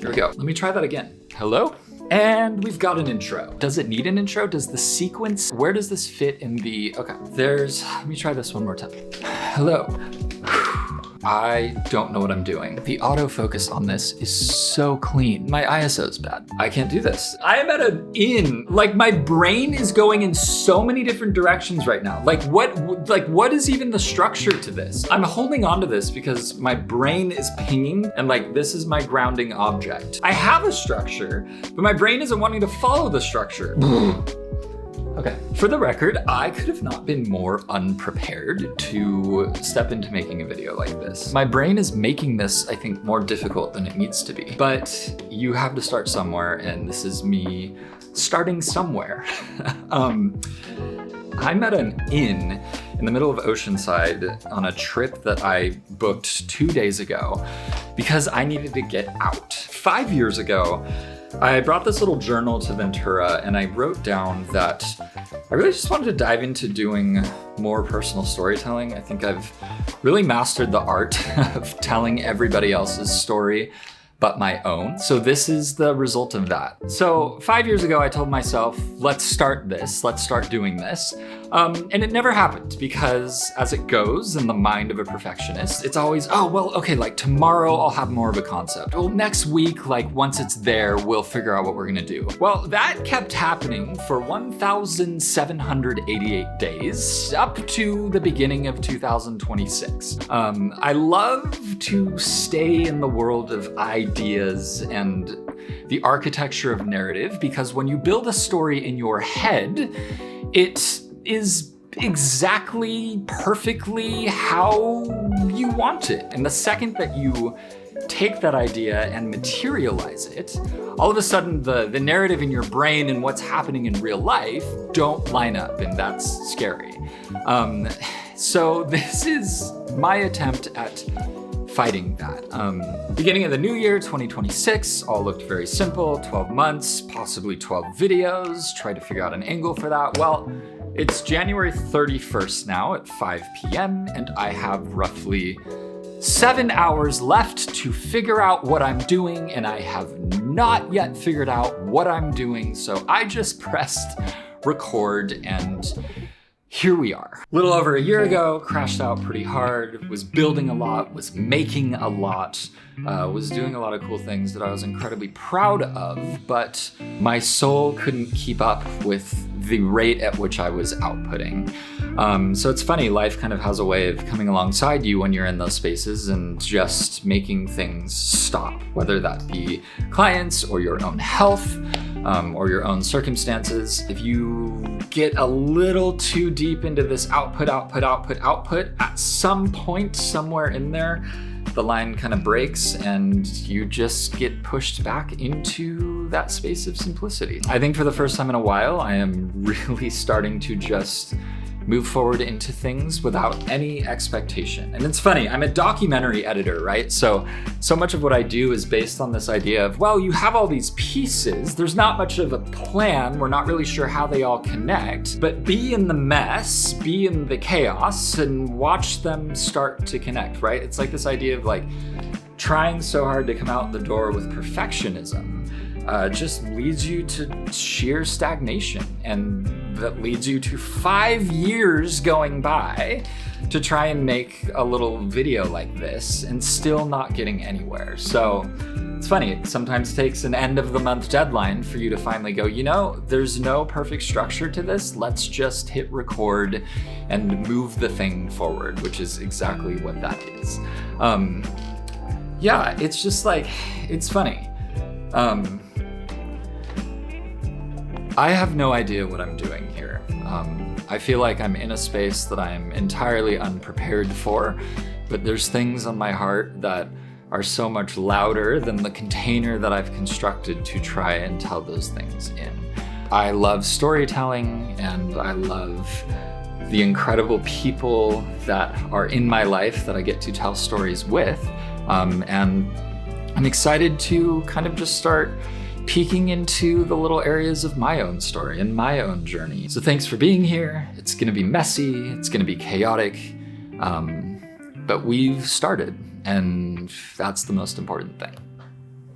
Here we go. Let me try that again. Hello? And we've got an intro. Does it need an intro? Does the sequence, where does this fit in the, okay. Let me try this one more time. Hello. I don't know what I'm doing. The autofocus on this is so clean. My ISO is bad. I can't do this. I am at like my brain is going in so many different directions right now. Like what is even the structure to this? I'm holding on to this because my brain is pinging and like this is my grounding object. I have a structure, but my brain isn't wanting to follow the structure. Okay, for the record, I could have not been more unprepared to step into making a video like this. My brain is making this, I think, more difficult than it needs to be. But you have to start somewhere, and this is me starting somewhere. I'm at an inn in the middle of Oceanside on a trip that I booked 2 days ago because I needed to get out. 5 years ago, I brought this little journal to Ventura and I wrote down that I really just wanted to dive into doing more personal storytelling. I think I've really mastered the art of telling everybody else's story but my own. So this is the result of that. So 5 years ago, I told myself, let's start doing this. And it never happened because as it goes in the mind of a perfectionist, it's always, oh, well, okay, like tomorrow I'll have more of a concept. Well, next week, like once it's there, we'll figure out what we're gonna do. Well, that kept happening for 1,788 days up to the beginning of 2026. I love to stay in the world of ideas and the architecture of narrative because when you build a story in your head, it is exactly perfectly how you want it. And the second that you take that idea and materialize it, all of a sudden the narrative in your brain and what's happening in real life don't line up, and that's scary. So this is my attempt at fighting that. Beginning of the new year, 2026, all looked very simple, 12 months, possibly 12 videos, try to figure out an angle for that. Well, it's January 31st now at 5 p.m. and I have roughly 7 hours left to figure out what I'm doing, and I have not yet figured out what I'm doing. So I just pressed record and here we are. A little over a year ago, crashed out pretty hard, was building a lot, was making a lot, was doing a lot of cool things that I was incredibly proud of, but my soul couldn't keep up with the rate at which I was outputting. So it's funny, life kind of has a way of coming alongside you when you're in those spaces and just making things stop, whether that be clients or your own health, or your own circumstances. If you get a little too deep into this output, at some point somewhere in there, the line kind of breaks and you just get pushed back into that space of simplicity. I think for the first time in a while, I am really starting to just move forward into things without any expectation. And it's funny, I'm a documentary editor, right? So much of what I do is based on this idea of, well, you have all these pieces, there's not much of a plan, we're not really sure how they all connect, but be in the mess, be in the chaos, and watch them start to connect, right? It's like this idea of like trying so hard to come out the door with perfectionism just leads you to sheer stagnation, and that leads you to 5 years going by to try and make a little video like this and still not getting anywhere. So it's funny, it sometimes takes an end of the month deadline for you to finally go, you know, there's no perfect structure to this, let's just hit record and move the thing forward, which is exactly what that is. Yeah, it's just like, it's funny. I have no idea what I'm doing here. I feel like I'm in a space that I'm entirely unprepared for, but there's things on my heart that are so much louder than the container that I've constructed to try and tell those things in. I love storytelling, and I love the incredible people that are in my life that I get to tell stories with. And I'm excited to kind of just start peeking into the little areas of my own story and my own journey. So thanks for being here. It's gonna be messy, it's gonna be chaotic, but we've started, and that's the most important thing.